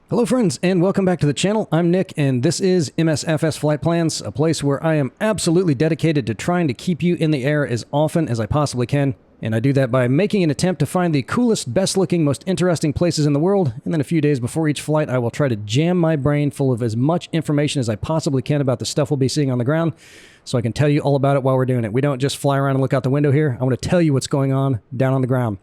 Hello friends, and welcome back to the channel. I'm Nick, and this is MSFS Flight Plans, a place where I am absolutely dedicated to trying to keep you in the air as often as I possibly can. And I do that by making an attempt to find the coolest, best-looking, most interesting places in the world, and then a few days before each flight, I will try to jam my brain full of as much information as I possibly can about the stuff we'll be seeing on the ground, so I can tell you all about it while we're doing it. We don't just fly around and look out the window here. I want to tell you what's going on down on the ground.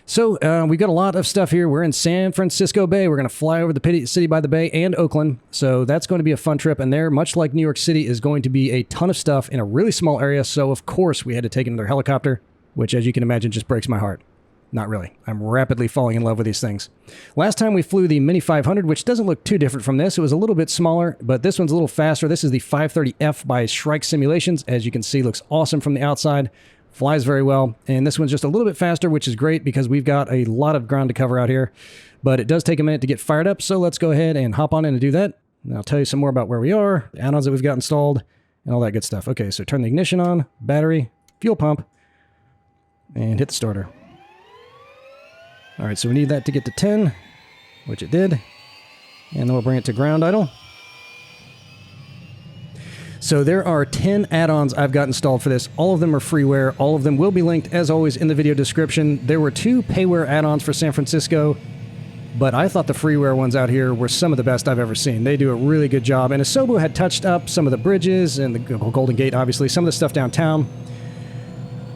So, we've got a lot of stuff here. We're in San Francisco Bay. We're going to fly over the city by the bay and Oakland. So that's going to be a fun trip. And there, much like New York City, is going to be a ton of stuff in a really small area. So, of course, we had to take another helicopter, which, as you can imagine, just breaks my heart. Not really. I'm rapidly falling in love with these things. Last time we flew the Mini 500, which doesn't look too different from this. It was a little bit smaller, but this one's a little faster. This is the 530F by Shrike Simulations. As you can see, looks awesome from the outside. Flies very well, and this one's just a little bit faster, which is great because we've got a lot of ground to cover out here, but it does take a minute to get fired up, so let's go ahead and hop on in and do that. And I'll tell you some more about where we are, the add-ons that we've got installed, and all that good stuff. Okay, so turn the ignition on, battery, fuel pump, and hit the starter. All right, so we need that to get to 10, which it did, and then we'll bring it to ground idle. So there are 10 add-ons I've got installed for this. All of them are freeware. All of them will be linked, as always, in the video description. There were 2 payware add-ons for San Francisco, but I thought the freeware ones out here were some of the best I've ever seen. They do a really good job. And Asobo had touched up some of the bridges and the Golden Gate, obviously, some of the stuff downtown.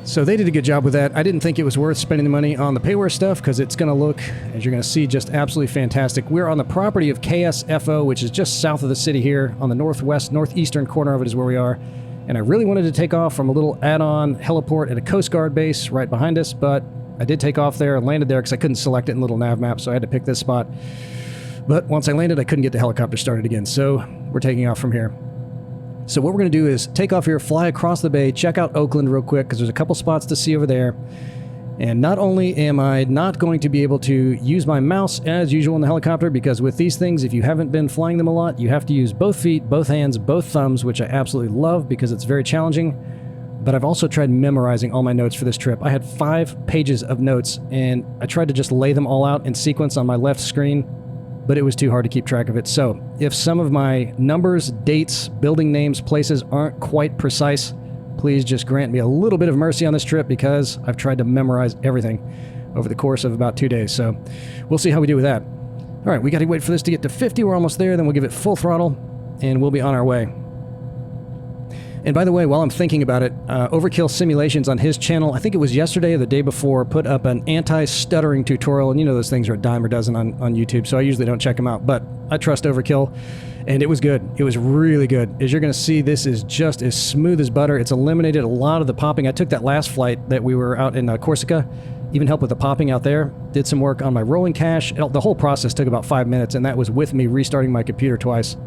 So they did a good job with that. I didn't think it was worth spending the money on the payware stuff because it's going to look, as you're going to see, just absolutely fantastic. We're on the property of KSFO, which is just south of the city here. On the northeastern corner of it is where we are. And I really wanted to take off from a little add-on heliport at a Coast Guard base right behind us, but I did take off there and landed there because I couldn't select it in little NavMap, so I had to pick this spot. But once I landed, I couldn't get the helicopter started again, so we're taking off from here. So what we're going to do is take off here, fly across the bay, check out Oakland real quick, because there's a couple spots to see over there. And not only am I not going to be able to use my mouse as usual in the helicopter, because with these things, if you haven't been flying them a lot, you have to use both feet, both hands, both thumbs, which I absolutely love because it's very challenging. But I've also tried memorizing all my notes for this trip. I had 5 pages of notes, and I tried to just lay them all out in sequence on my left screen, but it was too hard to keep track of it. So if some of my numbers, dates, building names, places aren't quite precise, please just grant me a little bit of mercy on this trip because I've tried to memorize everything over the course of about 2 days. So we'll see how we do with that. All right, we got to wait for this to get to 50. We're almost there. Then we'll give it full throttle and we'll be on our way. And by the way, while I'm thinking about it, Overkill Simulations on his channel, I think it was yesterday or the day before, put up an anti-stuttering tutorial, and you know those things are a dime a dozen on YouTube, so I usually don't check them out, but I trust Overkill, and it was good. It was really good. As you're going to see, this is just as smooth as butter. It's eliminated a lot of the popping. I took that last flight that we were out in Corsica, even helped with the popping out there, did some work on my rolling cache. The whole process took about 5 minutes, and that was with me restarting my computer twice.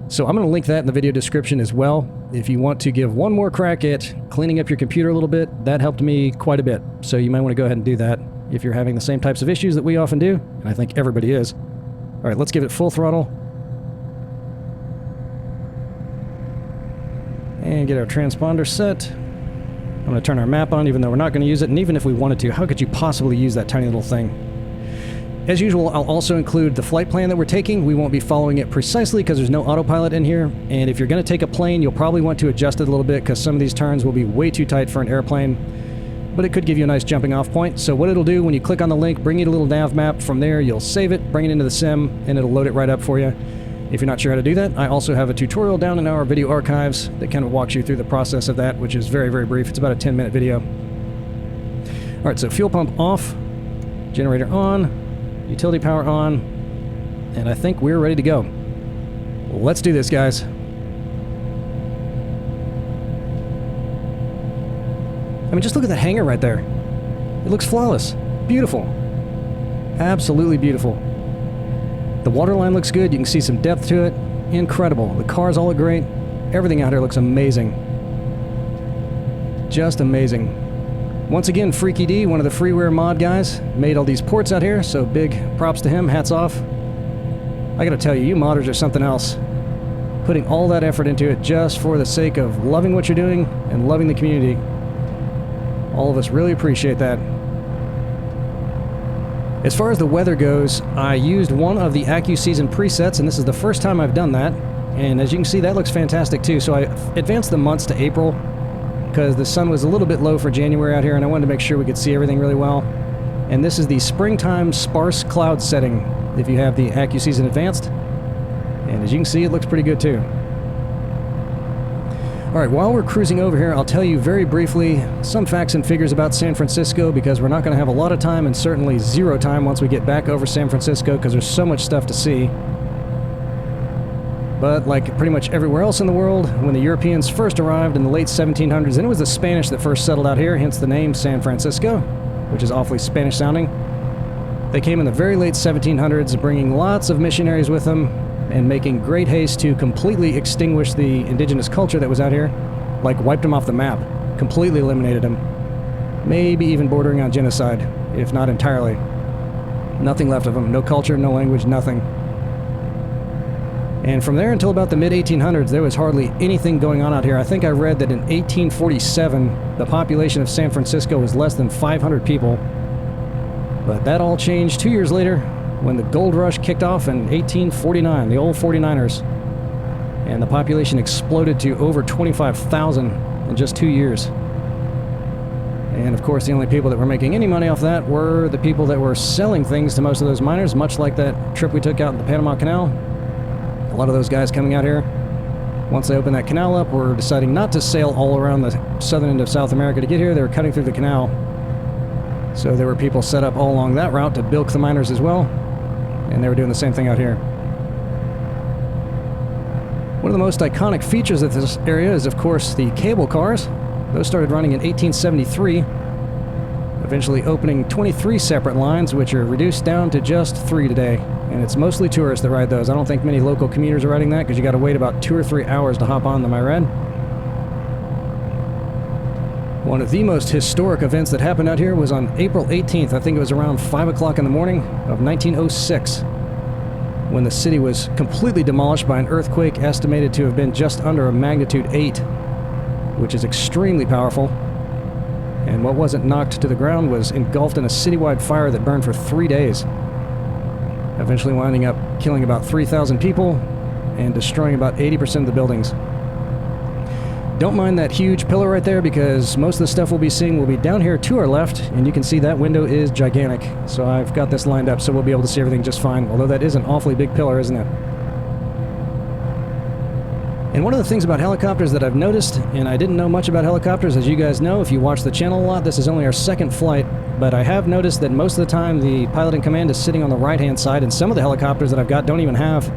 So I'm going to link that in the video description as well. If you want to give one more crack at cleaning up your computer a little bit, that helped me quite a bit. So you might want to go ahead and do that if you're having the same types of issues that we often do, and I think everybody is. All right, let's give it full throttle. And get our transponder set. I'm going to turn our map on even though we're not going to use it, and even if we wanted to, how could you possibly use that tiny little thing? As usual, I'll also include the flight plan that we're taking. We won't be following it precisely because there's no autopilot in here. And if you're going to take a plane, you'll probably want to adjust it a little bit because some of these turns will be way too tight for an airplane. But it could give you a nice jumping off point. So what it'll do when you click on the link, bring you to a little NavMap. From there, you'll save it, bring it into the sim, and it'll load it right up for you. If you're not sure how to do that, I also have a tutorial down in our video archives that kind of walks you through the process of that, which is very, very brief. It's about a 10-minute video. All right, so fuel pump off, generator on. Utility power on, and I think we're ready to go. Let's do this, guys. I mean, just look at that hangar right there. It looks flawless. Beautiful. Absolutely beautiful. The waterline looks good. You can see some depth to it. Incredible. The cars all look great. Everything out here looks amazing. Just amazing. Once again, Freaky D, one of the Freeware mod guys, made all these ports out here, so big props to him, hats off. I gotta tell you, you modders are something else. Putting all that effort into it just for the sake of loving what you're doing and loving the community. All of us really appreciate that. As far as the weather goes, I used one of the AccuSeason presets, and this is the first time I've done that. And as you can see, that looks fantastic too. So I advanced the months to April because the sun was a little bit low for January out here, and I wanted to make sure we could see everything really well. And this is the springtime sparse cloud setting if you have the AccuSeason Advanced. And as you can see, it looks pretty good too. Alright, while we're cruising over here, I'll tell you very briefly some facts and figures about San Francisco, because we're not going to have a lot of time, and certainly zero time once we get back over San Francisco, because there's so much stuff to see. But like pretty much everywhere else in the world, when the Europeans first arrived in the late 1700s, and it was the Spanish that first settled out here, hence the name San Francisco, which is awfully Spanish sounding. They came in the very late 1700s, bringing lots of missionaries with them, and making great haste to completely extinguish the indigenous culture that was out here. Like, wiped them off the map. Completely eliminated them. Maybe even bordering on genocide, if not entirely. Nothing left of them. No culture, no language, nothing. And from there until about the mid-1800s, there was hardly anything going on out here. I think I read that in 1847, the population of San Francisco was less than 500 people. But that all changed 2 years later, when the gold rush kicked off in 1849, the old 49ers, and the population exploded to over 25,000 in just 2 years. And of course, the only people that were making any money off that were the people that were selling things to most of those miners, much like that trip we took out in the Panama Canal. A lot of those guys coming out here, once they opened that canal up, were deciding not to sail all around the southern end of South America to get here. They were cutting through the canal. So there were people set up all along that route to bilk the miners as well. And they were doing the same thing out here. One of the most iconic features of this area is, of course, the cable cars. Those started running in 1873, eventually opening 23 separate lines, which are reduced down to just 3 today. And it's mostly tourists that ride those. I don't think many local commuters are riding that, because you got to wait about 2 or 3 hours to hop on them, I read. One of the most historic events that happened out here was on April 18th. I think it was around 5 o'clock in the morning of 1906, when the city was completely demolished by an earthquake estimated to have been just under a magnitude 8, which is extremely powerful. And what wasn't knocked to the ground was engulfed in a citywide fire that burned for 3 days, eventually winding up killing about 3,000 people and destroying about 80% of the buildings. Don't mind that huge pillar right there, because most of the stuff we'll be seeing will be down here to our left, and you can see that window is gigantic. So I've got this lined up so we'll be able to see everything just fine, although that is an awfully big pillar, isn't it? And one of the things about helicopters that I've noticed, and I didn't know much about helicopters, as you guys know if you watch the channel a lot, this is only our second flight, but I have noticed that most of the time the pilot in command is sitting on the right-hand side, and some of the helicopters that I've got don't even have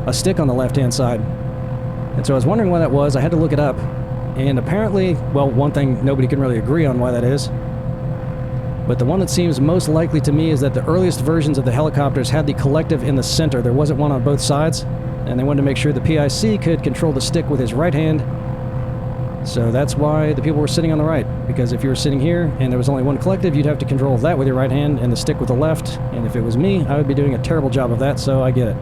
a stick on the left-hand side. And so I was wondering why that was. I had to look it up. And apparently, well, one thing nobody can really agree on why that is. But the one that seems most likely to me is that the earliest versions of the helicopters had the collective in the center. There wasn't one on both sides. And they wanted to make sure the PIC could control the stick with his right hand. So that's why the people were sitting on the right. Because if you were sitting here and there was only one collective, you'd have to control that with your right hand and the stick with the left. And if it was me, I would be doing a terrible job of that, so I get it.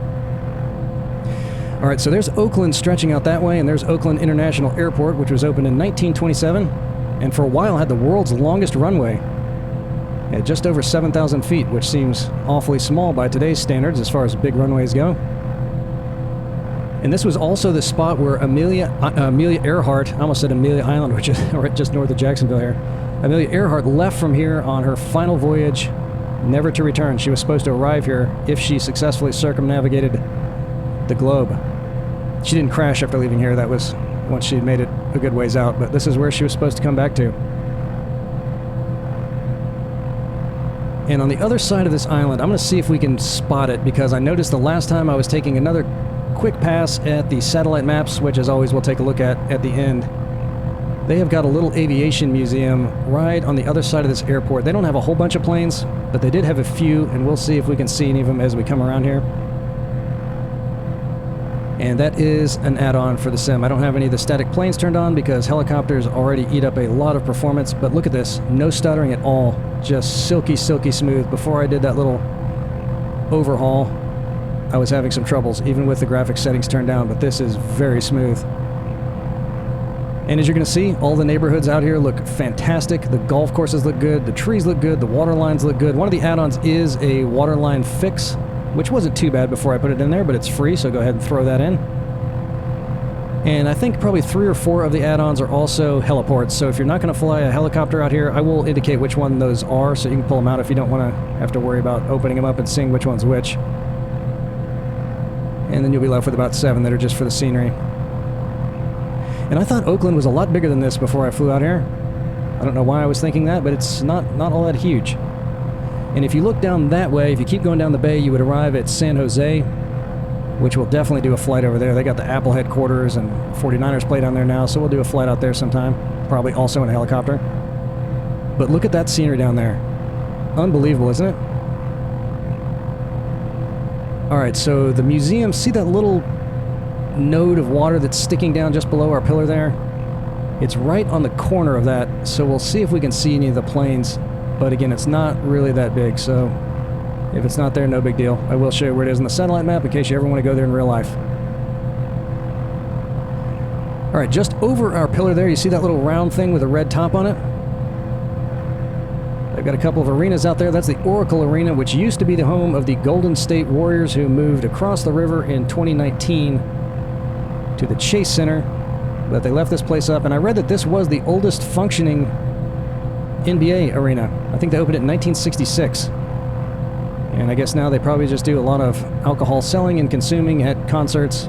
Alright, so there's Oakland stretching out that way, and there's Oakland International Airport, which was opened in 1927, and for a while had the world's longest runway, at just over 7,000 feet, which seems awfully small by today's standards as far as big runways go. And this was also the spot where Amelia Earhart, I almost said Amelia Island, which is right just north of Jacksonville here. Amelia Earhart left from here on her final voyage, never to return. She was supposed to arrive here if she successfully circumnavigated the globe. She didn't crash after leaving here. That was once she'd made it a good ways out, but this is where she was supposed to come back to. And on the other side of this island, I'm going to see if we can spot it, because I noticed the last time I was taking another quick pass at the satellite maps, which as always we'll take a look at the end. They have got a little aviation museum right on the other side of this airport. They don't have a whole bunch of planes, but they did have a few, and we'll see if we can see any of them as we come around here. And that is an add-on for the sim. I don't have any of the static planes turned on because helicopters already eat up a lot of performance, but look at this. No stuttering at all. Just silky, silky smooth. Before I did that little overhaul, I was having some troubles, even with the graphics settings turned down, but this is very smooth. And as you're going to see, all the neighborhoods out here look fantastic. The golf courses look good, the trees look good, the water lines look good. One of the add-ons is a water line fix, which wasn't too bad before I put it in there, but it's free, so go ahead and throw that in. And I think probably 3 or 4 of the add-ons are also heliports, so if you're not going to fly a helicopter out here, I will indicate which one those are, so you can pull them out if you don't want to have to worry about opening them up and seeing which one's which. And then you'll be left with about 7 that are just for the scenery. And I thought Oakland was a lot bigger than this before I flew out here. I don't know why I was thinking that, but it's not all that huge. And if you look down that way, if you keep going down the bay, you would arrive at San Jose, which will definitely do a flight over there. They got the Apple headquarters, and 49ers play down there now, so we'll do a flight out there sometime. Probably also in a helicopter. But look at that scenery down there. Unbelievable, isn't it? Alright, so the museum, see that little node of water that's sticking down just below our pillar there? It's right on the corner of that, so we'll see if we can see any of the planes. But again, it's not really that big, so if it's not there, no big deal. I will show you where it is in the satellite map in case you ever want to go there in real life. Alright, just over our pillar there, you see that little round thing with a red top on it? They've got a couple of arenas out there. That's the Oracle Arena, which used to be the home of the Golden State Warriors, who moved across the river in 2019 to the Chase Center, but they left this place up, and I read that this was the oldest functioning NBA arena. I think they opened it in 1966. And I guess now they probably just do a lot of alcohol selling and consuming at concerts,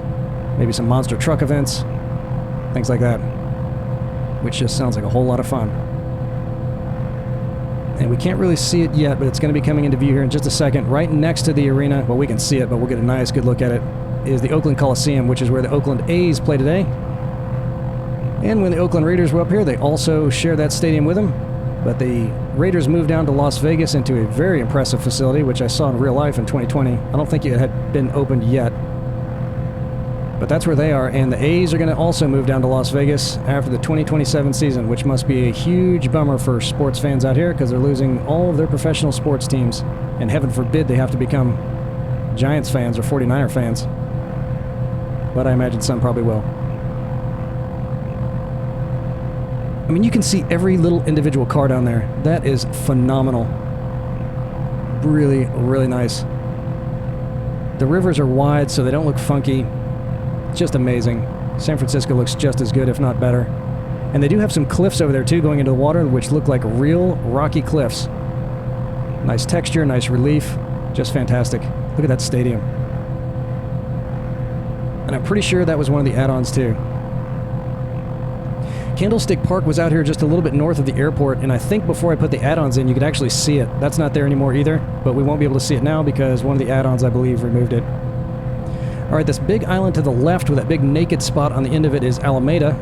maybe some monster truck events, things like that, which just sounds like a whole lot of fun. And we can't really see it yet, but it's going to be coming into view here in just a second. Right next to the arena, well, we can see it, but we'll get a nice good look at it, is the Oakland Coliseum, which is where the Oakland A's play today. And when the Oakland Raiders were up here, they also share that stadium with them. But the Raiders moved down to Las Vegas into a very impressive facility, which I saw in real life in 2020. I don't think it had been opened yet. But that's where they are, and the A's are going to also move down to Las Vegas after the 2027 season, which must be a huge bummer for sports fans out here because they're losing all of their professional sports teams. And heaven forbid they have to become Giants fans or 49er fans. But I imagine some probably will. I mean, you can see every little individual car down there. That is phenomenal. Really, really nice. The rivers are wide, so they don't look funky. It's just amazing. San Francisco looks just as good, if not better. And they do have some cliffs over there, too, going into the water, which look like real rocky cliffs. Nice texture, nice relief. Just fantastic. Look at that stadium. And I'm pretty sure that was one of the add-ons, too. Candlestick Park was out here just a little bit north of the airport, and I think before I put the add-ons in, you could actually see it. That's not there anymore either, but we won't be able to see it now because one of the add-ons, I believe, removed it. Alright, this big island to the left with that big naked spot on the end of it is Alameda.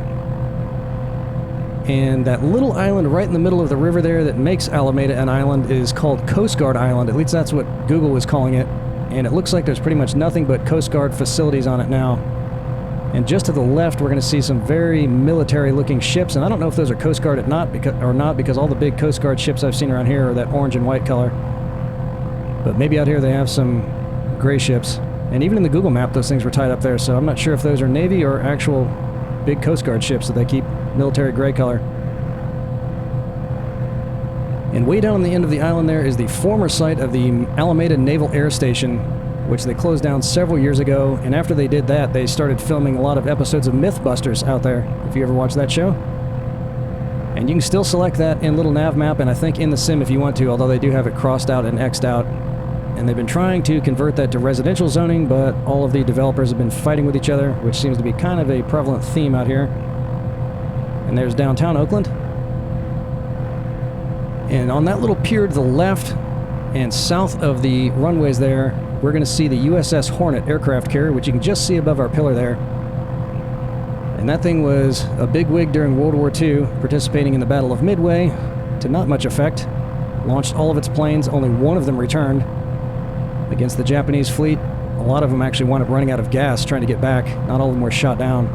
And that little island right in the middle of the river there that makes Alameda an island is called Coast Guard Island. At least that's what Google was calling it. And it looks like there's pretty much nothing but Coast Guard facilities on it now. And just to the left, we're going to see some very military-looking ships, and I don't know if those are Coast Guard or not, because all the big Coast Guard ships I've seen around here are that orange and white color. But maybe out here they have some gray ships. And even in the Google map, those things were tied up there, so I'm not sure if those are Navy or actual big Coast Guard ships that they keep military gray color. And way down on the end of the island there is the former site of the Alameda Naval Air Station, which they closed down several years ago, and after they did that, they started filming a lot of episodes of Mythbusters out there, if you ever watched that show. And you can still select that in little NavMap, and I think in the sim if you want to, although they do have it crossed out and X'd out. And they've been trying to convert that to residential zoning, but all of the developers have been fighting with each other, which seems to be kind of a prevalent theme out here. And there's downtown Oakland. And on that little pier to the left and south of the runways there, we're going to see the USS Hornet aircraft carrier, which you can just see above our pillar there. And that thing was a bigwig during World War II, participating in the Battle of Midway, to not much effect. Launched all of its planes, only one of them returned against the Japanese fleet. A lot of them actually wound up running out of gas trying to get back. Not all of them were shot down.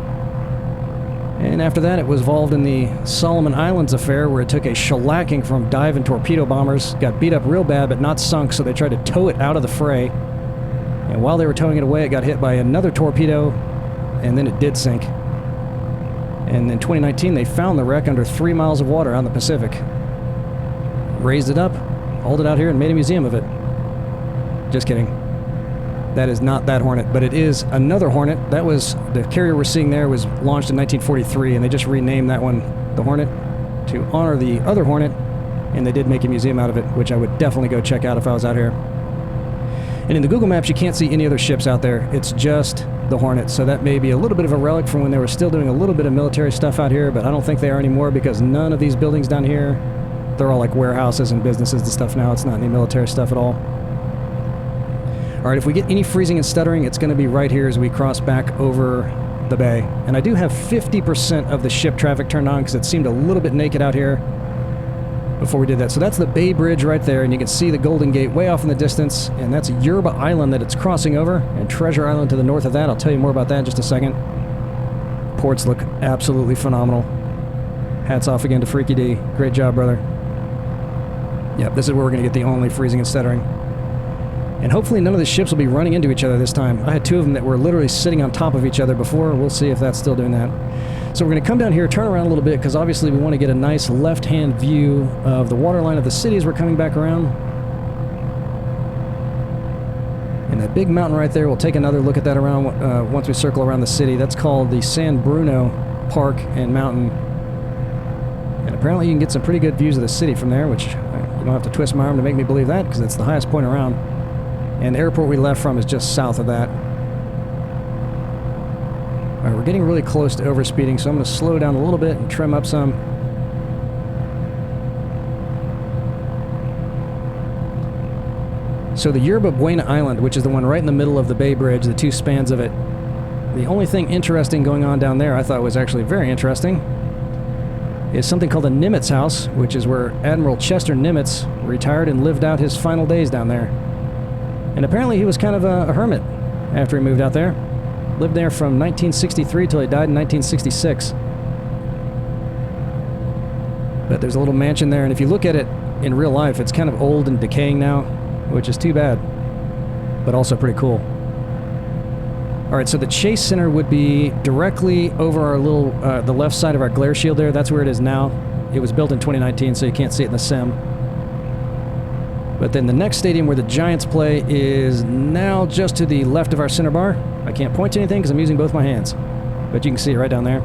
And after that, it was involved in the Solomon Islands affair, where it took a shellacking from dive and torpedo bombers, got beat up real bad but not sunk, so they tried to tow it out of the fray. And while they were towing it away, it got hit by another torpedo, and then it did sink. And in 2019, they found the wreck under 3 miles of water out in the Pacific. Raised it up, hauled it out here, and made a museum of it. Just kidding. That is not that Hornet, but it is another Hornet. That was, the carrier we're seeing there was launched in 1943, and they just renamed that one the Hornet to honor the other Hornet, and they did make a museum out of it, which I would definitely go check out if I was out here. And in the Google Maps, you can't see any other ships out there. It's just the Hornet, so that may be a little bit of a relic from when they were still doing a little bit of military stuff out here, but I don't think they are anymore because none of these buildings down here, they're all like warehouses and businesses and stuff now. It's not any military stuff at all. All right, if we get any freezing and stuttering, it's going to be right here as we cross back over the bay. And I do have 50% of the ship traffic turned on because it seemed a little bit naked out here before we did that. So that's the Bay Bridge right there, and you can see the Golden Gate way off in the distance, and that's Yerba Island that it's crossing over, and Treasure Island to the north of that. I'll tell you more about that in just a second. Ports look absolutely phenomenal. Hats off again to Freaky D. Great job, brother. Yep, this is where we're going to get the only freezing and stuttering. And hopefully none of the ships will be running into each other this time. I had 2 of them that were literally sitting on top of each other before. We'll see if that's still doing that. So we're going to come down here, turn around a little bit, because obviously we want to get a nice left-hand view of the waterline of the city as we're coming back around. And that big mountain right there, we'll take another look at that around once we circle around the city. That's called the San Bruno Park and Mountain. And apparently you can get some pretty good views of the city from there, which you don't have to twist my arm to make me believe that, because it's the highest point around. And the airport we left from is just south of that. Alright, we're getting really close to overspeeding, so I'm going to slow down a little bit and trim up some. So the Yerba Buena Island, which is the one right in the middle of the Bay Bridge, the 2 spans of it. The only thing interesting going on down there, I thought was actually very interesting, is something called the Nimitz House, which is where Admiral Chester Nimitz retired and lived out his final days down there. And apparently he was kind of a hermit after he moved out there. Lived there from 1963 till he died in 1966. But there's a little mansion there, and if you look at it in real life, it's kind of old and decaying now, which is too bad, but also pretty cool. Alright, so the Chase Center would be directly over our little, the left side of our glare shield there. That's where it is now. It was built in 2019, so you can't see it in the sim. But then the next stadium where the Giants play is now just to the left of our center bar. I can't point to anything because I'm using both my hands, but you can see it right down there.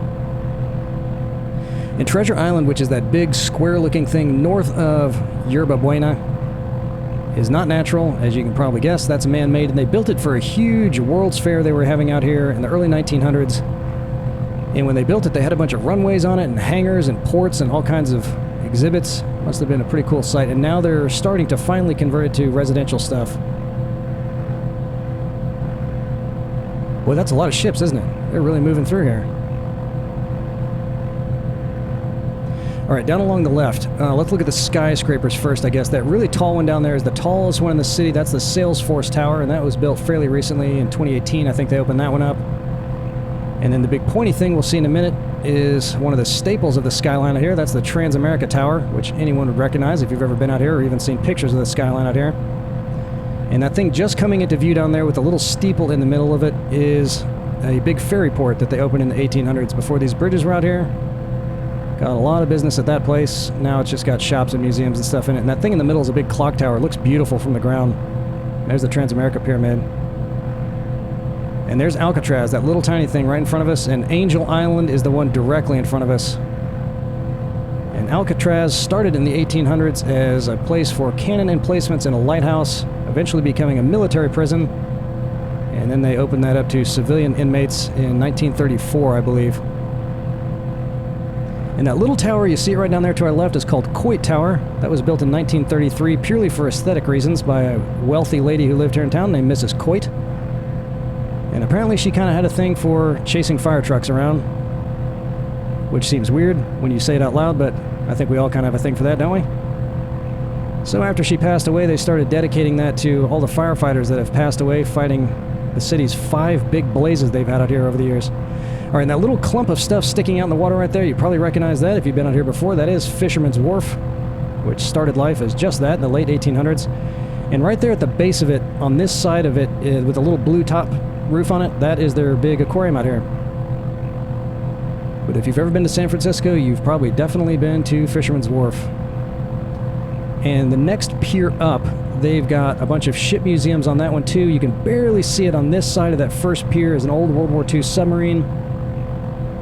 And Treasure Island, which is that big square-looking thing north of Yerba Buena, is not natural, as you can probably guess. That's man-made, and they built it for a huge World's Fair they were having out here in the early 1900s. And when they built it, they had a bunch of runways on it, and hangars, and ports, and all kinds of exhibits. Must have been a pretty cool site, and now they're starting to finally convert it to residential stuff. Boy, that's a lot of ships, isn't it? They're really moving through here. Alright, down along the left, let's look at the skyscrapers first, I guess. That really tall one down there is the tallest one in the city. That's the Salesforce Tower, and that was built fairly recently in 2018. I think they opened that one up. And then the big pointy thing we'll see in a minute is one of the staples of the skyline out here. That's the Transamerica Tower, which anyone would recognize if you've ever been out here or even seen pictures of the skyline out here. And that thing just coming into view down there with a little steeple in the middle of it is a big ferry port that they opened in the 1800s before these bridges were out here. Got a lot of business at that place. Now it's just got shops and museums and stuff in it. And that thing in the middle is a big clock tower. It looks beautiful from the ground. There's the Transamerica Pyramid. And there's Alcatraz, that little tiny thing right in front of us, and Angel Island is the one directly in front of us. And Alcatraz started in the 1800s as a place for cannon emplacements and a lighthouse, eventually becoming a military prison. And then they opened that up to civilian inmates in 1934, I believe. And that little tower you see right down there to our left is called Coit Tower. That was built in 1933 purely for aesthetic reasons by a wealthy lady who lived here in town named Mrs. Coit. And apparently she kind of had a thing for chasing fire trucks around, which seems weird when you say it out loud, but I think we all kind of have a thing for that, don't we? So after she passed away, they started dedicating that to all the firefighters that have passed away fighting the city's 5 big blazes they've had out here over the years. All right, and that little clump of stuff sticking out in the water right there, you probably recognize that if you've been out here before. That is Fisherman's Wharf, which started life as just that in the late 1800s. And right there at the base of it, on this side of it, with a little blue top roof on it, that is their big aquarium out here. But if you've ever been to San Francisco, you've probably definitely been to Fisherman's Wharf. And the next pier up, they've got a bunch of ship museums on that one too. You can barely see it on this side of that first pier is an old World War II submarine.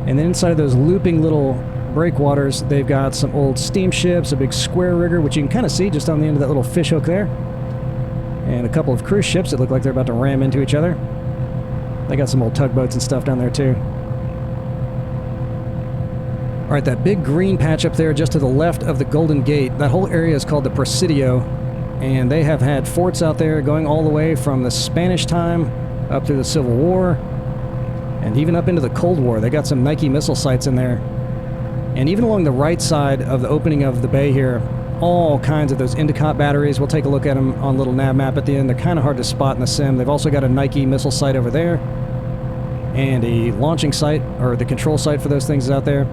And then inside of those looping little breakwaters, they've got some old steamships, a big square rigger, which you can kind of see just on the end of that little fishhook there. And a couple of cruise ships that look like they're about to ram into each other. They got some old tugboats and stuff down there too. Alright, that big green patch up there just to the left of the Golden Gate, that whole area is called the Presidio, and they have had forts out there going all the way from the Spanish time up through the Civil War, and even up into the Cold War. They got some Nike missile sites in there. And even along the right side of the opening of the bay here, all kinds of those Endicott batteries. We'll take a look at them on a little NavMap at the end. They're kind of hard to spot in the sim. They've also got a Nike missile site over there, and a launching site, or the control site for those things is out there.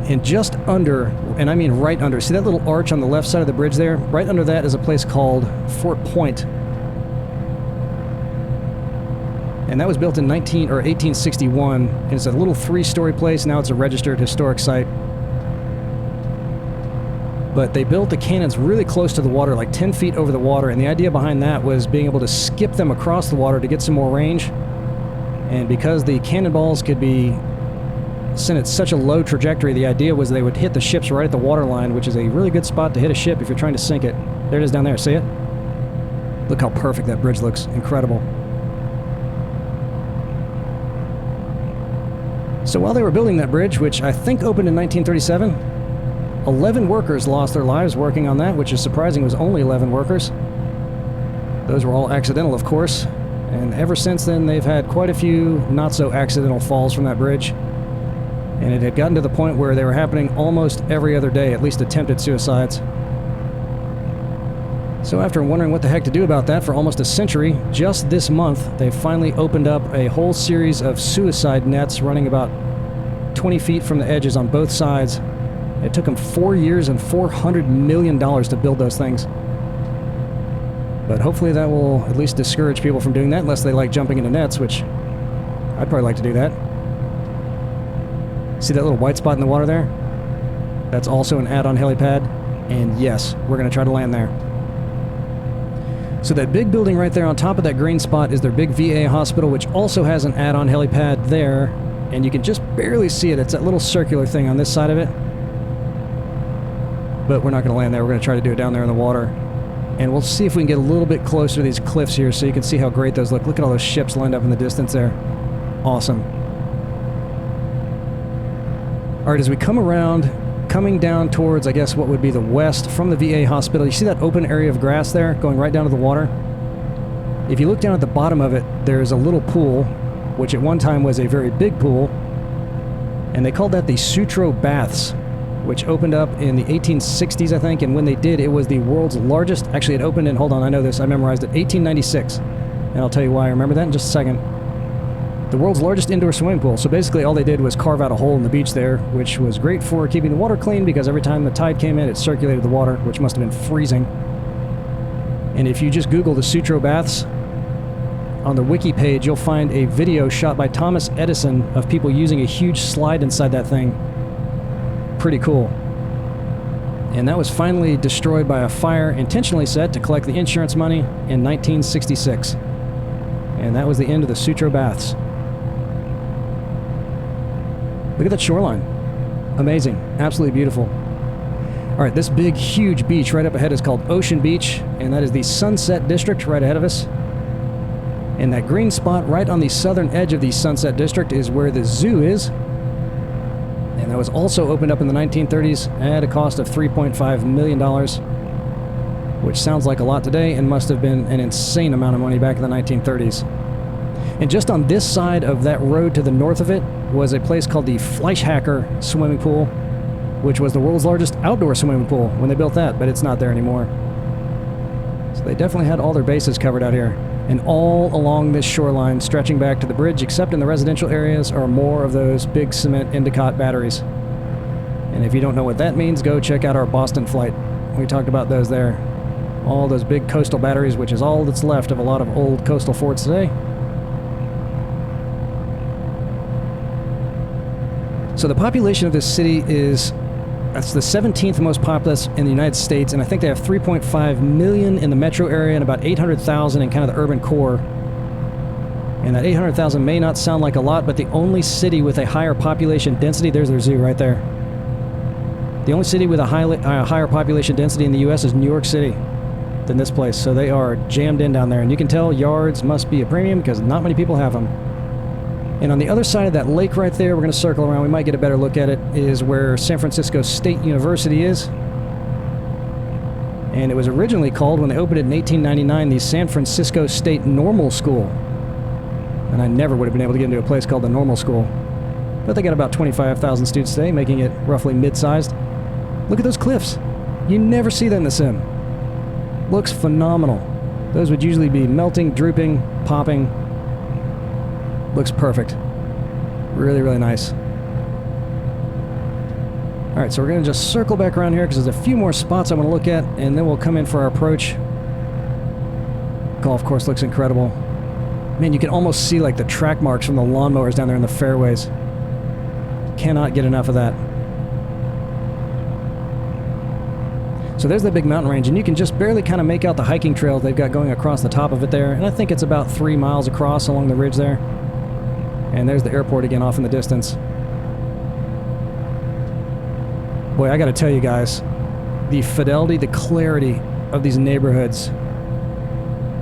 And just under, and I mean right under, see that little arch on the left side of the bridge there? Right under that is a place called Fort Point. And that was built in 1861, and it's a little 3-story place. Now it's a registered historic site. But they built the cannons really close to the water, like 10 feet over the water, and the idea behind that was being able to skip them across the water to get some more range. And because the cannonballs could be sent at such a low trajectory, the idea was they would hit the ships right at the waterline, which is a really good spot to hit a ship if you're trying to sink it. There it is down there, see it? Look how perfect that bridge looks, incredible. So while they were building that bridge, which I think opened in 1937, 11 workers lost their lives working on that, which is surprising. It was only 11 workers. Those were all accidental, of course, and ever since then they've had quite a few not-so-accidental falls from that bridge. And it had gotten to the point where they were happening almost every other day, at least attempted suicides. So after wondering what the heck to do about that for almost a century, just this month, they finally opened up a whole series of suicide nets running about 20 feet from the edges on both sides. It took them 4 years and $400 million to build those things. But hopefully that will at least discourage people from doing that, unless they like jumping into nets, which I'd probably like to do that. See that little white spot in the water there? That's also an add-on helipad, and yes, we're going to try to land there. So that big building right there on top of that green spot is their big VA hospital, which also has an add-on helipad there, and you can just barely see it. It's that little circular thing on this side of it. But we're not going to land there. We're going to try to do it down there in the water. And we'll see if we can get a little bit closer to these cliffs here so you can see how great those look. Look at all those ships lined up in the distance there. Awesome. Alright, as we come around, coming down towards, I guess, what would be the west from the VA hospital, you see that open area of grass there going right down to the water? If you look down at the bottom of it, there's a little pool, which at one time was a very big pool, and they called that the Sutro Baths, which opened up in the 1860s, I think, and when they did, it was the world's largest. Actually, it opened in, hold on, I know this, I memorized it, 1896, and I'll tell you why I remember that in just a second. The world's largest indoor swimming pool. So basically all they did was carve out a hole in the beach there, which was great for keeping the water clean because every time the tide came in, it circulated the water, which must have been freezing. And if you just Google the Sutro Baths, on the wiki page, you'll find a video shot by Thomas Edison of people using a huge slide inside that thing. Pretty cool. And that was finally destroyed by a fire intentionally set to collect the insurance money in 1966. And that was the end of the Sutro Baths. Look at that shoreline. Amazing. Absolutely beautiful. Alright, this big, huge beach right up ahead is called Ocean Beach, and that is the Sunset District right ahead of us. And that green spot right on the southern edge of the Sunset District is where the zoo is. And that was also opened up in the 1930s at a cost of $3.5 million, which sounds like a lot today and must have been an insane amount of money back in the 1930s. And just on this side of that road to the north of it was a place called the Fleischhacker swimming pool, which was the world's largest outdoor swimming pool when they built that, but it's not there anymore. So they definitely had all their bases covered out here. And all along this shoreline, stretching back to the bridge, except in the residential areas, are more of those big cement Endicott batteries. And if you don't know what that means, go check out our Boston flight. We talked about those there. All those big coastal batteries, which is all that's left of a lot of old coastal forts today. So the population of this city is, that's the 17th most populous in the United States, and I think they have 3.5 million in the metro area and about 800,000 in kind of the urban core. And that 800,000 may not sound like a lot, but the only city with a higher population density, there's their zoo right there. The only city with a higher population density in the U.S. is New York City than this place, so they are jammed in down there. And you can tell yards must be a premium because not many people have them. And on the other side of that lake right there, we're going to circle around, we might get a better look at it, is where San Francisco State University is. And it was originally called, when they opened it in 1899, the San Francisco State Normal School. And I never would have been able to get into a place called the Normal School. But they got about 25,000 students today, making it roughly mid-sized. Look at those cliffs. You never see that in the sim. Looks phenomenal. Those would usually be melting, drooping, popping. Looks perfect. Really, really nice. Alright, so we're going to just circle back around here because there's a few more spots I want to look at, and then we'll come in for our approach. Golf course looks incredible. Man, you can almost see like the track marks from the lawnmowers down there in the fairways. Cannot get enough of that. So there's the big mountain range, and you can just barely kind of make out the hiking trail they've got going across the top of it there, and I think it's about 3 miles across along the ridge there. And there's the airport again off in the distance. Boy, I gotta tell you guys, the fidelity, the clarity of these neighborhoods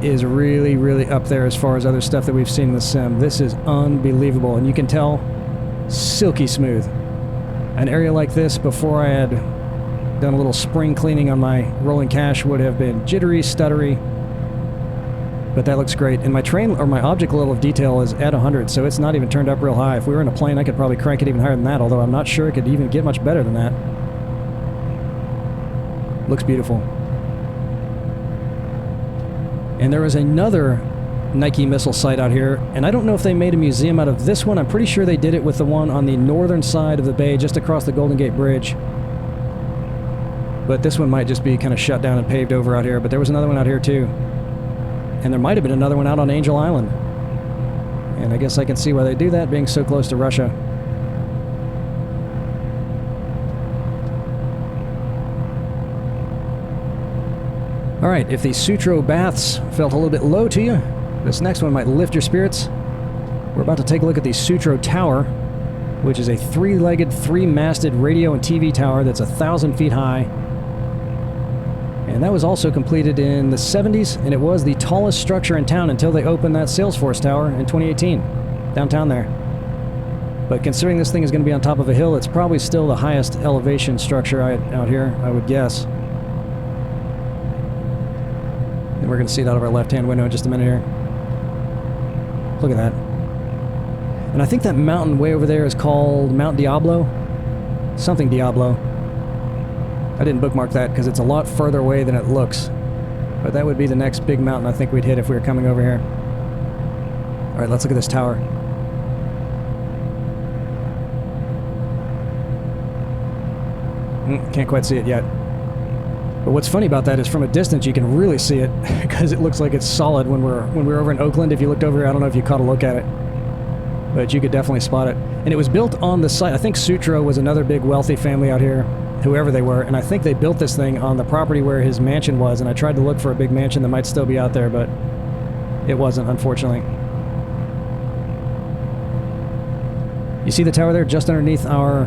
is really, really up there as far as other stuff that we've seen in the sim. This is unbelievable, and you can tell, silky smooth. An area like this, before I had done a little spring cleaning on my rolling cache, would have been jittery, stuttery, but that looks great. And my train, or my object level of detail is at 100, so it's not even turned up real high. If we were in a plane, I could probably crank it even higher than that, although I'm not sure it could even get much better than that. Looks beautiful. And there is another Nike missile site out here, and I don't know if they made a museum out of this one. I'm pretty sure they did it with the one on the northern side of the bay, just across the Golden Gate Bridge. But this one might just be kind of shut down and paved over out here, but there was another one out here too. And there might have been another one out on Angel Island. And I guess I can see why they do that, being so close to Russia. Alright, if the Sutro baths felt a little bit low to you, this next one might lift your spirits. We're about to take a look at the Sutro Tower, which is a 3-legged, 3-masted radio and TV tower that's 1,000 feet high. And that was also completed in the 70s, and it was the tallest structure in town until they opened that Salesforce Tower in 2018, downtown there. But considering this thing is going to be on top of a hill, it's probably still the highest elevation structure out here, I would guess. And we're going to see it out of our left-hand window in just a minute here. Look at that. And I think that mountain way over there is called Mount Diablo. Something Diablo. I didn't bookmark that because it's a lot further away than it looks. But that would be the next big mountain I think we'd hit if we were coming over here. Alright, let's look at this tower. Can't quite see it yet. But what's funny about that is from a distance you can really see it because it looks like it's solid when we're over in Oakland. If you looked over here, I don't know if you caught a look at it. But you could definitely spot it. And it was built on the site. I think Sutro was another big wealthy family out here, whoever they were, and I think they built this thing on the property where his mansion was, and I tried to look for a big mansion that might still be out there, but it wasn't, unfortunately. You see the tower there just underneath our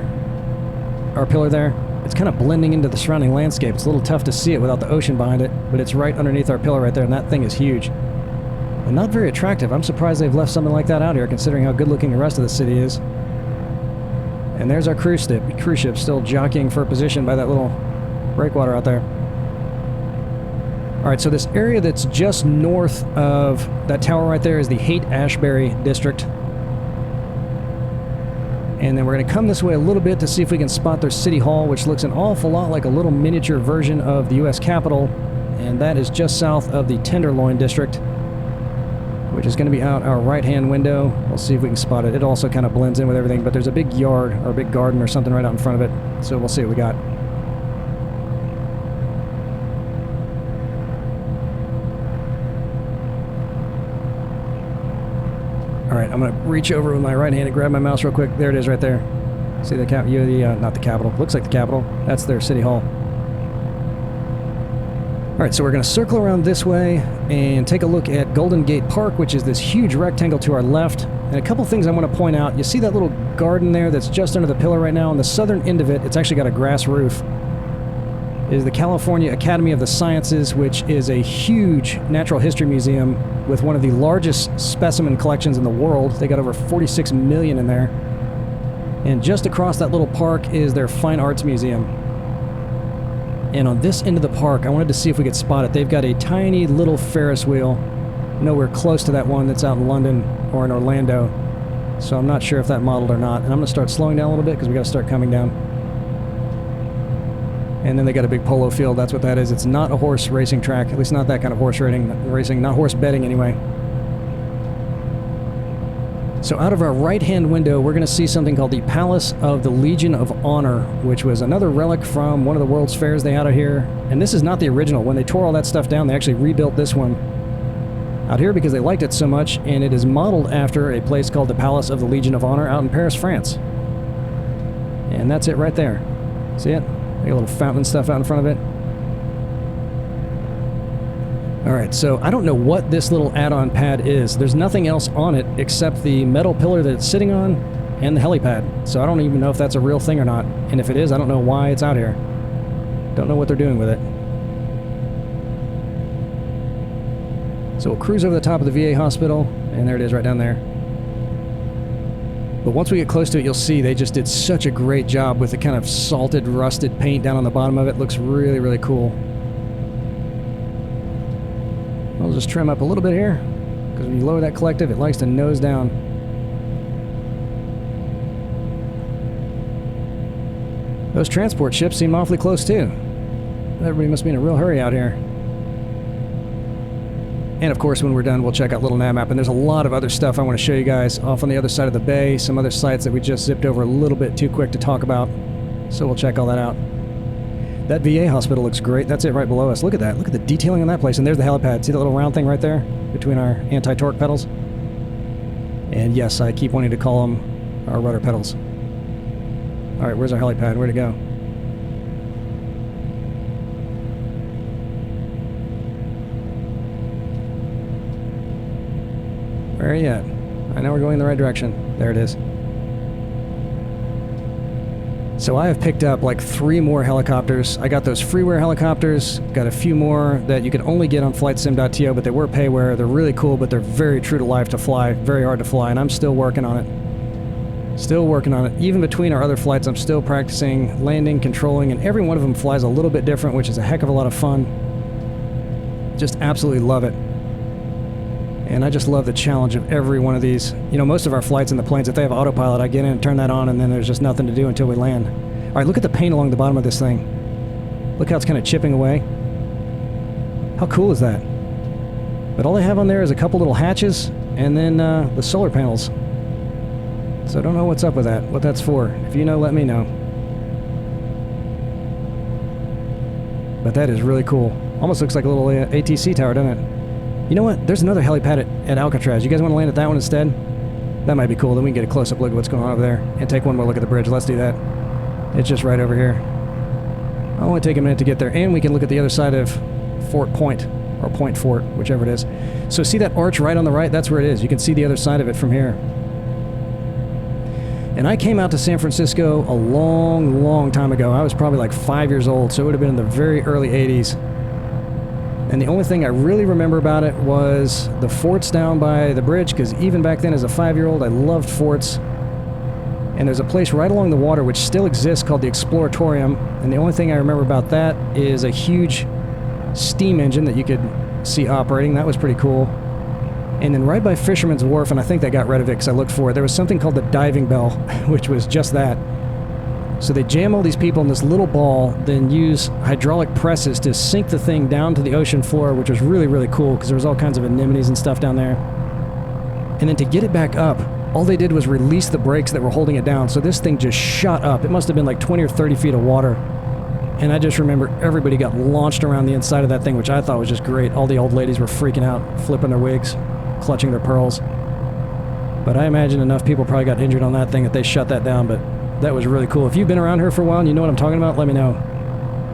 pillar there? It's kind of blending into the surrounding landscape. It's a little tough to see it without the ocean behind it, but it's right underneath our pillar right there, and that thing is huge. And not very attractive. I'm surprised they've left something like that out here, considering how good looking the rest of the city is. And there's our cruise ship still jockeying for position by that little breakwater out there. Alright, so this area that's just north of that tower right there is the Haight-Ashbury district. And then we're going to come this way a little bit to see if we can spot their city hall, which looks an awful lot like a little miniature version of the U.S. Capitol. And that is just south of the Tenderloin district, which is going to be out our right-hand window. We'll see if we can spot it. It also kind of blends in with everything, but there's a big yard or a big garden or something right out in front of it. So we'll see what we got. Alright, I'm going to reach over with my right hand and grab my mouse real quick. There it is right there. See the not the Capitol. Looks like the Capitol. That's their city hall. All right, so we're going to circle around this way and take a look at Golden Gate Park, which is this huge rectangle to our left. And a couple things I want to point out. You see that little garden there that's just under the pillar right now? On the southern end of it, it's actually got a grass roof. It is the California Academy of the Sciences, which is a huge natural history museum with one of the largest specimen collections in the world. They got over 46 million in there. And just across that little park is their Fine Arts Museum. And on this end of the park, I wanted to see if we could spot it. They've got a tiny little Ferris wheel, nowhere close to that one that's out in London or in Orlando. So I'm not sure if that modeled or not. And I'm going to start slowing down a little bit because we got to start coming down. And then they got a big polo field. That's what that is. It's not a horse racing track. At least not that kind of horse racing. Not horse betting anyway. So out of our right-hand window, we're going to see something called the Palace of the Legion of Honor, which was another relic from one of the World's Fairs they had out here. And this is not the original. When they tore all that stuff down, they actually rebuilt this one out here because they liked it so much, and it is modeled after a place called the Palace of the Legion of Honor out in Paris, France. And that's it right there. See it? Got a little fountain stuff out in front of it. Alright, so I don't know what this little add-on pad is. There's nothing else on it except the metal pillar that it's sitting on and the helipad. So I don't even know if that's a real thing or not. And if it is, I don't know why it's out here. Don't know what they're doing with it. So we'll cruise over the top of the VA hospital, and there it is right down there. But once we get close to it, you'll see they just did such a great job with the kind of salted, rusted paint down on the bottom of it. Looks really, really cool. I'll just trim up a little bit here, because when you lower that collective, it likes to nose down. Those transport ships seem awfully close too. Everybody must be in a real hurry out here. And of course, when we're done, we'll check out little NavMap. And there's a lot of other stuff I want to show you guys off on the other side of the bay. Some other sites that we just zipped over a little bit too quick to talk about. So we'll check all that out. That VA hospital looks great. That's it right below us. Look at that. Look at the detailing on that place. And there's the helipad. See that little round thing right there between our anti-torque pedals? And yes, I keep wanting to call them our rudder pedals. All right, where's our helipad? Where'd it go? Where are you at? I know we're going in the right direction. There it is. So I have picked up like 3 more helicopters. I got those Freeware helicopters, got a few more that you could only get on flightsim.to, but they were payware. They're really cool, but they're very true to life to fly, very hard to fly, and I'm still working on it. Still working on it. Even between our other flights, I'm still practicing landing, controlling, and every one of them flies a little bit different, which is a heck of a lot of fun. Just absolutely love it. And I just love the challenge of every one of these. You know, most of our flights in the planes, if they have autopilot, I get in and turn that on, and then there's just nothing to do until we land. All right, look at the paint along the bottom of this thing. Look how it's kind of chipping away. How cool is that? But all they have on there is a couple little hatches, and then the solar panels. So I don't know what's up with that, what that's for. If you know, let me know. But that is really cool. Almost looks like a little ATC tower, doesn't it? You know what? There's another helipad at Alcatraz. You guys want to land at that one instead? That might be cool. Then we can get a close-up look at what's going on over there and take one more look at the bridge. Let's do that. It's just right over here. I'll only take a minute to get there, and we can look at the other side of Fort Point, or Point Fort, whichever it is. So see that arch right on the right? That's where it is. You can see the other side of it from here. And I came out to San Francisco a long, long time ago. I was probably like 5 years old, so it would have been in the very early 80s. And the only thing I really remember about it was the forts down by the bridge, because even back then as a 5-year-old, I loved forts. And there's a place right along the water which still exists called the Exploratorium, and the only thing I remember about that is a huge steam engine that you could see operating. That was pretty cool. And then right by Fisherman's Wharf, and I think they got rid of it because I looked for it, there was something called the Diving Bell, which was just that. So they jam all these people in this little ball, then use hydraulic presses to sink the thing down to the ocean floor, which was really, really cool because there was all kinds of anemones and stuff down there. And then to get it back up, all they did was release the brakes that were holding it down. So this thing just shot up. It must have been like 20 or 30 feet of water. And I just remember everybody got launched around the inside of that thing, which I thought was just great. All the old ladies were freaking out, flipping their wigs, clutching their pearls. But I imagine enough people probably got injured on that thing that they shut that down, but That was really cool. If you've been around here for a while and you know what I'm talking about, let me know.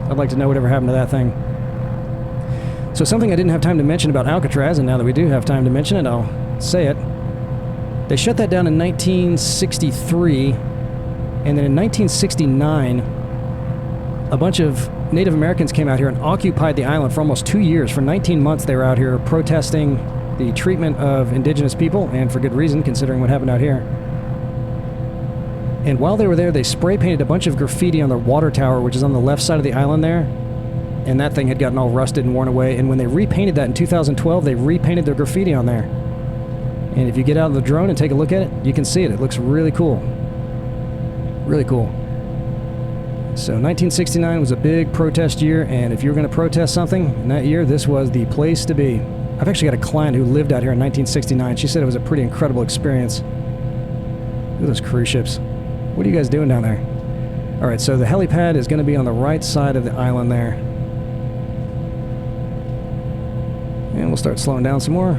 I'd like to know whatever happened to that thing. So something I didn't have time to mention about Alcatraz, and now that we do have time to mention it, I'll say it. They shut that down in 1963, and then in 1969, a bunch of Native Americans came out here and occupied the island for almost 2 years. For 19 months they were out here protesting the treatment of indigenous people, and for good reason, considering what happened out here. And while they were there, they spray painted a bunch of graffiti on the water tower, which is on the left side of the island there. And that thing had gotten all rusted and worn away. And when they repainted that in 2012, they repainted their graffiti on there. And if you get out of the drone and take a look at it, you can see it. It looks really cool. Really cool. So 1969 was a big protest year, and if you were going to protest something in that year, this was the place to be. I've actually got a client who lived out here in 1969. She said it was a pretty incredible experience. Look at those cruise ships. What are you guys doing down there? Alright, so the helipad is going to be on the right side of the island there. And we'll start slowing down some more.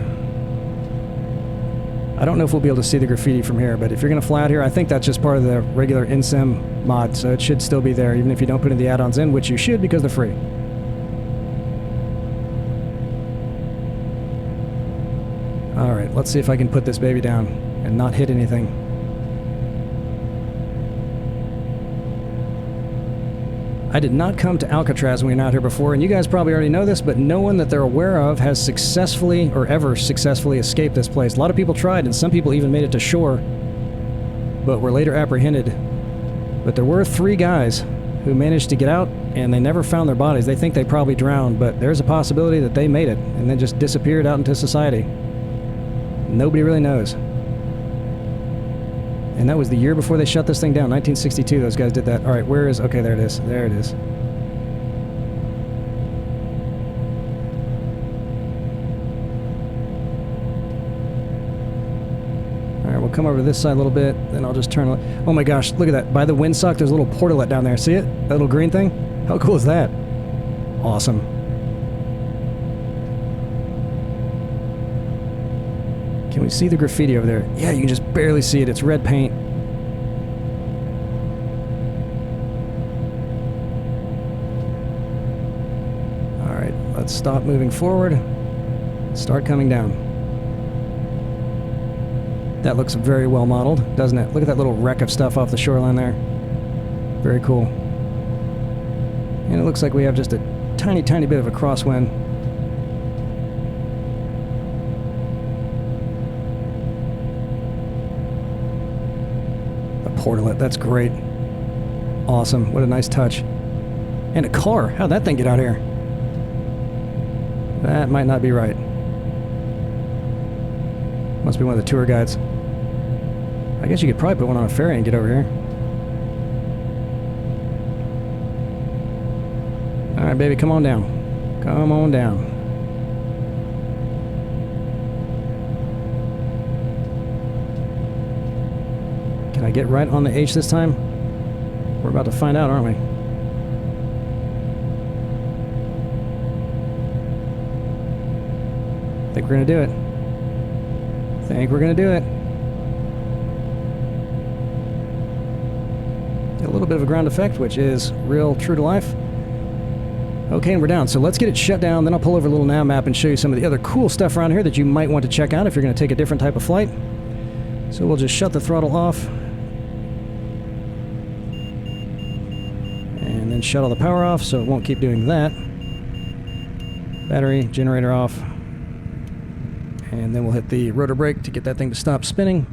I don't know if we'll be able to see the graffiti from here, but if you're going to fly out here, I think that's just part of the regular in-sim mod, so it should still be there, even if you don't put in the add-ons in, which you should because they're free. Alright, let's see if I can put this baby down and not hit anything. I did not come to Alcatraz when we were out here before, and you guys probably already know this, but no one that they're aware of has successfully, or ever successfully, escaped this place. A lot of people tried, and some people even made it to shore, but were later apprehended. But there were 3 guys who managed to get out, and they never found their bodies. They think they probably drowned, but there's a possibility that they made it, and then just disappeared out into society. Nobody really knows. And that was the year before they shut this thing down. 1962, those guys did that. Alright, where is... Okay, there it is. There it is. Alright, we'll come over to this side a little bit, then I'll just turn... Oh my gosh, look at that. By the windsock, there's a little portalet down there. See it? That little green thing? How cool is that? Awesome. Can we see the graffiti over there? Yeah, you can just barely see it. It's red paint. Alright, let's stop moving forward. Start coming down. That looks very well modeled, doesn't it? Look at that little wreck of stuff off the shoreline there. Very cool. And it looks like we have just a tiny, tiny bit of a crosswind. Portalet, that's great. Awesome, what a nice touch. And a car, how'd that thing get out here? That might not be right. Must be one of the tour guides. I guess you could probably put one on a ferry and get over here. Alright baby, come on down. Come on down. Can I get right on the H this time? We're about to find out, aren't we? Think we're gonna do it. Think we're gonna do it. A little bit of a ground effect, which is real true to life. Okay, and we're down. So let's get it shut down, then I'll pull over a little NavMap and show you some of the other cool stuff around here that you might want to check out if you're gonna take a different type of flight. So we'll just shut the throttle off. And then shut all the power off so it won't keep doing that. Battery, generator off. And then we'll hit the rotor brake to get that thing to stop spinning.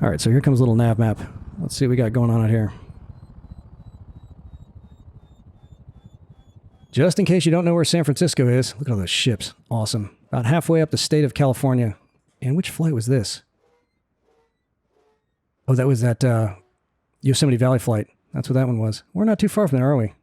Alright, so here comes a little NavMap. Let's see what we got going on out here. Just in case you don't know where San Francisco is, look at all those ships. Awesome. About halfway up the state of California. And which flight was this? Oh, that was that Yosemite Valley flight. That's what that one was. We're not too far from there, are we?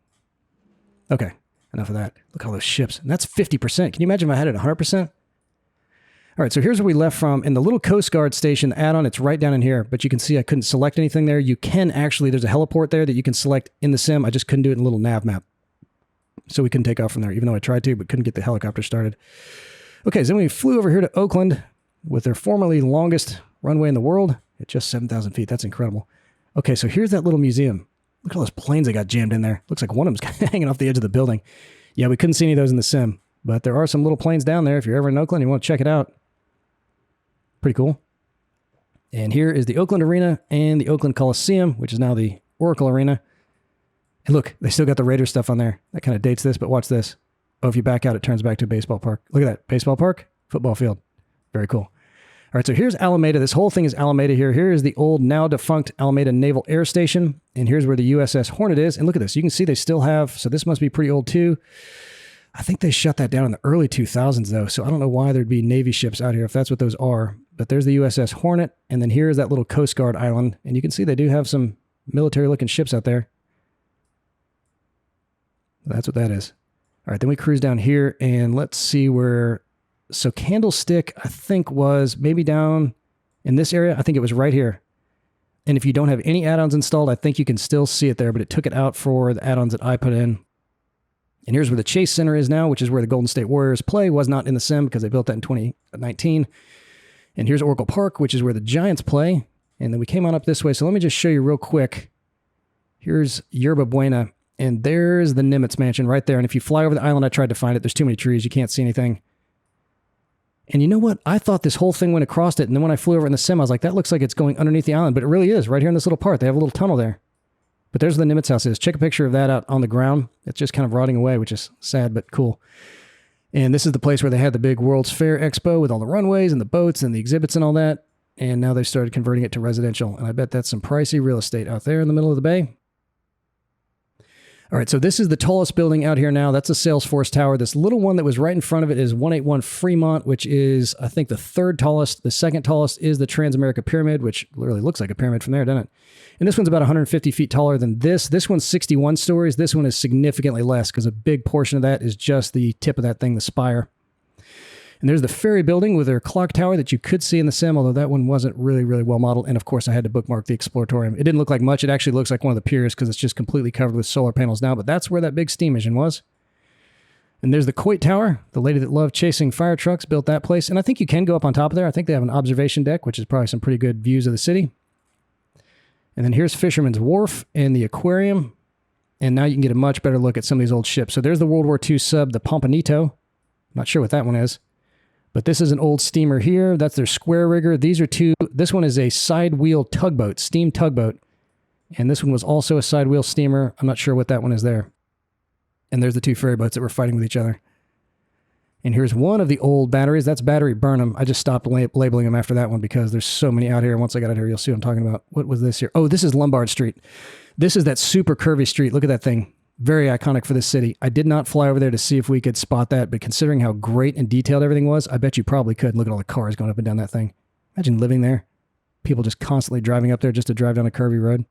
Okay, enough of that. Look at all those ships. And that's 50%. Can you imagine if I had it at 100%? All right, so here's where we left from. In the little Coast Guard station, the add-on, it's right down in here. But you can see I couldn't select anything there. You can actually, there's a heliport there that you can select in the sim. I just couldn't do it in a little NavMap. So we couldn't take off from there, even though I tried to, but couldn't get the helicopter started. Okay, so then we flew over here to Oakland with their formerly longest runway in the world. at just 7,000 feet. That's incredible. Okay, so here's that little museum. Look at all those planes that got jammed in there. Looks like one of them's hanging off the edge of the building. Yeah, we couldn't see any of those in the sim, but there are some little planes down there. If you're ever in Oakland, you want to check it out. Pretty cool. And here is the Oakland Arena and the Oakland Coliseum, which is now the Oracle Arena. And look, they still got the Raiders stuff on there. That kind of dates this, but watch this. Oh, if you back out, it turns back to a baseball park. Look at that. Baseball park, football field. Very cool. All right, so here's Alameda. This whole thing is Alameda here. Here is the old, now defunct Alameda Naval Air Station. And here's where the USS Hornet is. And look at this. You can see they still have, so this must be pretty old too. I think they shut that down in the early 2000s though. So I don't know why there'd be Navy ships out here if that's what those are. But there's the USS Hornet. And then here's that little Coast Guard island. And you can see they do have some military looking ships out there. That's what that is. All right, then we cruise down here and let's see where... So Candlestick, I think, was maybe down in this area. I think it was right here. And if you don't have any add-ons installed, I think you can still see it there, but it took it out for the add-ons that I put in. And here's where the Chase Center is now, which is where the Golden State Warriors play. Was not in the sim because they built that in 2019. And here's Oracle Park, which is where the Giants play. And then we came on up this way. So let me just show you real quick. Here's Yerba Buena. And there's the Nimitz Mansion right there. And if you fly over the island, I tried to find it. There's too many trees. You can't see anything. And you know what? I thought this whole thing went across it. And then when I flew over in the sim, I was like, that looks like it's going underneath the island. But it really is right here in this little part. They have a little tunnel there. But there's where the Nimitz house is. Check a picture of that out on the ground. It's just kind of rotting away, which is sad, but cool. And this is the place where they had the big World's Fair Expo with all the runways and the boats and the exhibits and all that. And now they started converting it to residential. And I bet that's some pricey real estate out there in the middle of the bay. All right, so this is the tallest building out here now. That's a Salesforce Tower. This little one that was right in front of it is 181 Fremont, which is, I think, the third tallest. The second tallest is the Transamerica Pyramid, which literally looks like a pyramid from there, doesn't it? And this one's about 150 feet taller than this. This one's 61 stories. This one is significantly less because a big portion of that is just the tip of that thing, the spire. And there's the ferry building with their clock tower that you could see in the sim, although that one wasn't really, really well modeled. And of course, I had to bookmark the Exploratorium. It didn't look like much. It actually looks like one of the piers because it's just completely covered with solar panels now, but that's where that big steam engine was. And there's the Coit Tower. The lady that loved chasing fire trucks built that place. And I think you can go up on top of there. I think they have an observation deck, which is probably some pretty good views of the city. And then here's Fisherman's Wharf and the aquarium. And now you can get a much better look at some of these old ships. So there's the World War II sub, the Pompanito. Not sure what that one is. But this is an old steamer here. That's their square rigger. These are two. This one is a side wheel tugboat, steam tugboat. And this one was also a side wheel steamer. I'm not sure what that one is there. And there's the two ferry boats that were fighting with each other. And here's one of the old batteries. That's Battery Burnham. I just stopped labeling them after that one because there's so many out here. Once I got out here, you'll see what I'm talking about. What was this here? Oh, this is Lombard Street. This is that super curvy street. Look at that thing. Very iconic for this city. I did not fly over there to see if we could spot that, but considering how great and detailed everything was, I bet you probably could. Look at all the cars going up and down that thing. Imagine living there. People just constantly driving up there just to drive down a curvy road.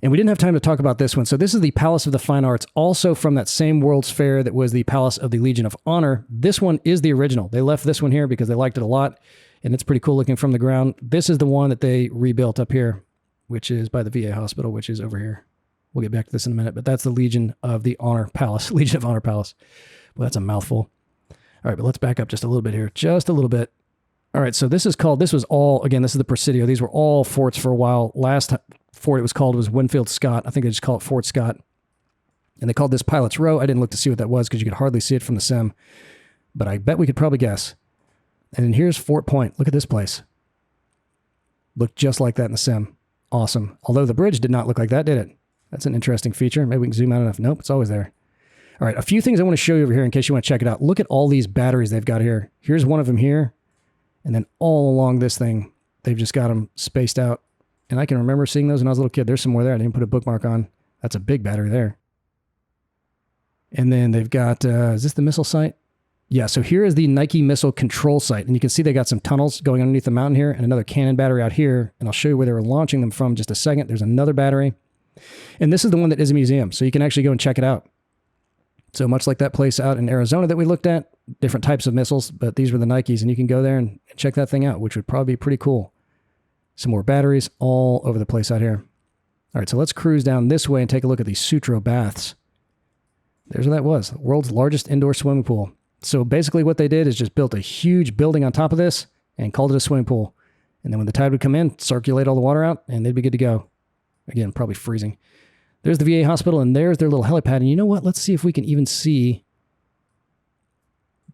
And we didn't have time to talk about this one. So this is the Palace of the Fine Arts, also from that same World's Fair that was the Palace of the Legion of Honor. This one is the original. They left this one here because they liked it a lot, and it's pretty cool looking from the ground. This is the one that they rebuilt up here, which is by the VA hospital, which is over here. We'll get back to this in a minute, but that's the Legion of the Honor Palace. Legion of Honor Palace. Well, that's a mouthful. All right, but let's back up just a little bit here. Just a little bit. All right, so this was all, again, this is the Presidio. These were all forts for a while. Last fort it was called was Winfield Scott. I think they just call it Fort Scott. And they called this Pilot's Row. I didn't look to see what that was because you could hardly see it from the sim, but I bet we could probably guess. And then here's Fort Point. Look at this place. Looked just like that in the sim. Awesome. Although the bridge did not look like that, did it? That's an interesting feature. Maybe we can zoom out enough. Nope, it's always there. All right, a few things I want to show you over here in case you want to check it out. Look at all these batteries they've got here. Here's one of them here. And then all along this thing, they've just got them spaced out. And I can remember seeing those when I was a little kid. There's some more there. I didn't put a bookmark on. That's a big battery there. And then they've got, is this the missile site? Yeah, so here is the Nike missile control site. And you can see they got some tunnels going underneath the mountain here and another cannon battery out here. And I'll show you where they were launching them from in just a second. There's another battery. And this is the one that is a museum, so you can actually go and check it out. So much like that place out in Arizona that we looked at, different types of missiles, but these were the Nikes, and you can go there and check that thing out, which would probably be pretty cool. Some more batteries all over the place out here. All right, so let's cruise down this way and take a look at these Sutro baths. There's where that was, the world's largest indoor swimming pool. So basically what they did is just built a huge building on top of this and called it a swimming pool. And then when the tide would come in, circulate all the water out, and they'd be good to go. Again, probably freezing. There's the VA hospital, and there's their little helipad. And you know what? Let's see if we can even see.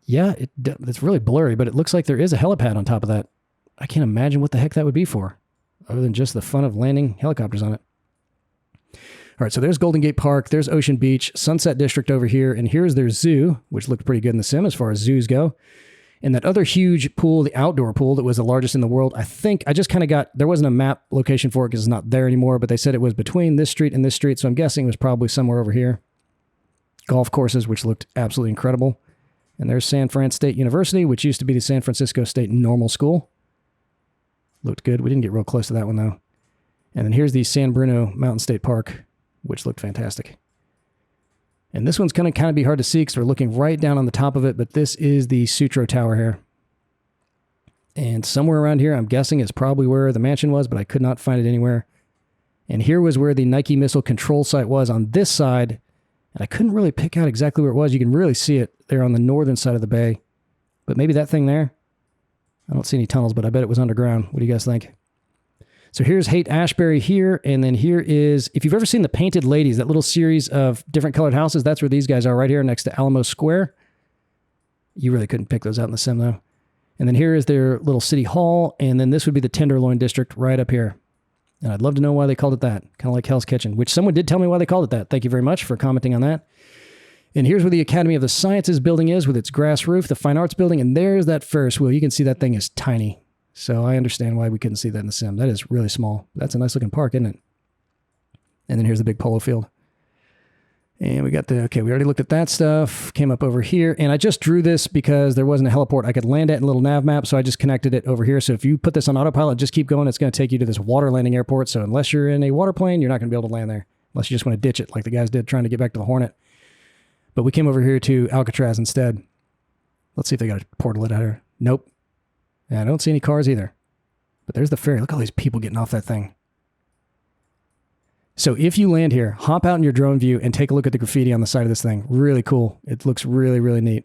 Yeah, it's really blurry, but it looks like there is a helipad on top of that. I can't imagine what the heck that would be for, other than just the fun of landing helicopters on it. All right, so there's Golden Gate Park, there's Ocean Beach, Sunset District over here, and here's their zoo, which looked pretty good in the sim as far as zoos go. And that other huge pool, the outdoor pool that was the largest in the world, I think, I just kind of got, there wasn't a map location for it because it's not there anymore, but they said it was between this street and this street, so I'm guessing it was probably somewhere over here. Golf courses, which looked absolutely incredible. And there's San Fran State University, which used to be the San Francisco State Normal School. Looked good. We didn't get real close to that one, though. And then here's the San Bruno Mountain State Park, which looked fantastic. And this one's going to kind of be hard to see because we're looking right down on the top of it, but this is the Sutro Tower here. And somewhere around here, I'm guessing is probably where the mansion was, but I could not find it anywhere. And here was where the Nike missile control site was on this side, and I couldn't really pick out exactly where it was. You can really see it there on the northern side of the bay. But maybe that thing there? I don't see any tunnels, but I bet it was underground. What do you guys think? So here's Haight-Ashbury here, and then here is, if you've ever seen the Painted Ladies, that little series of different colored houses, that's where these guys are right here next to Alamo Square. You really couldn't pick those out in the sim, though. And then here is their little city hall, and then this would be the Tenderloin District right up here. And I'd love to know why they called it that, kind of like Hell's Kitchen, which someone did tell me why they called it that. Thank you very much for commenting on that. And here's where the Academy of the Sciences building is with its grass roof, the Fine Arts building, and there's that Ferris wheel. You can see that thing is tiny. So I understand why we couldn't see that in the sim. That is really small. That's a nice looking park, isn't it? And then here's the big polo field. And we got the, okay, we already looked at that stuff. Came up over here. And I just drew this because there wasn't a heliport I could land at in a little nav map. So I just connected it over here. So if you put this on autopilot, just keep going. It's going to take you to this water landing airport. So unless you're in a water plane, you're not going to be able to land there. Unless you just want to ditch it like the guys did trying to get back to the Hornet. But we came over here to Alcatraz instead. Let's see if they got a portal out here. Nope. Yeah, I don't see any cars either. But there's the ferry. Look at all these people getting off that thing. So if you land here, hop out in your drone view and take a look at the graffiti on the side of this thing. Really cool. It looks really, really neat.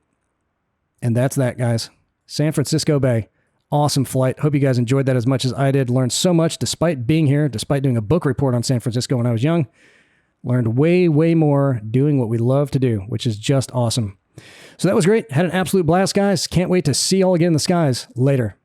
And that's that, guys. San Francisco Bay. Awesome flight. Hope you guys enjoyed that as much as I did. Learned so much despite being here, despite doing a book report on San Francisco when I was young. Learned way, way more doing what we love to do, which is just awesome. So that was great. Had an absolute blast, guys. Can't wait to see you all again in the skies later.